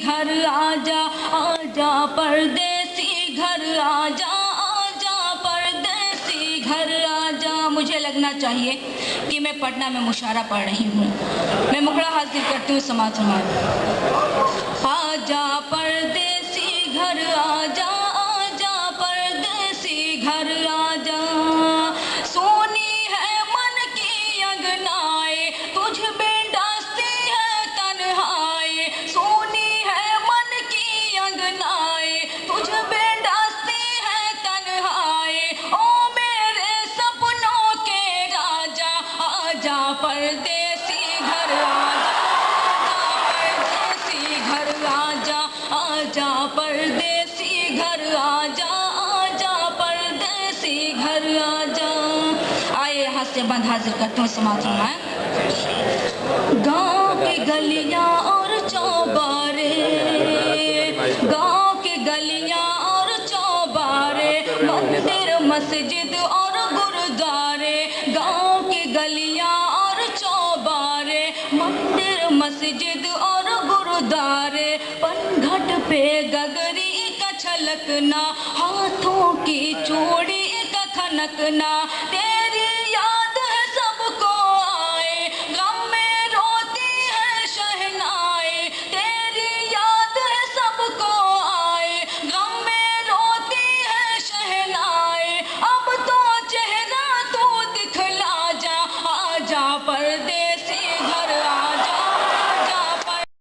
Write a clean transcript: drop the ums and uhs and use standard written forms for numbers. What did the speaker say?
घर आजा, आजा परदेसी घर आजा, आजा परदेसी घर आजा। मुझे लगना चाहिए कि मैं पटना में मुशायरा पढ़ रही हूँ। मैं मुखड़ा हाजिर करती हूँ समाज समाज। आजा परदेसी घर आजा, आजा परदेसी घर आजा। सोनी है मन की अंगनाए, तुझ बिन डसती है तन्हाई। सोनी है मन की अंगनाए, तुझ बिन डसती है तन्हाई। ओ मेरे सपनों के राजा, आजा परदेसी घर आजा, आजा परदेसी घर आजा, आजा परदेसी घर आजा, आजा परदेसी घर आजा। आए यहाँ से बंद हाजिर करते हूँ समाज में। गाँव की गलियाँ और चौबारे, गाँव की गलियाँ और चौबारे, मंदिर मस्जिद और गुरुद्वारे। गाँव की गलियाँ और चौबारे, मंदिर मस्जिद और गुरुद्वारे। पनघट पे गगरी का छलकना, हाथों की चूड़ी का खनकना, तेरी याद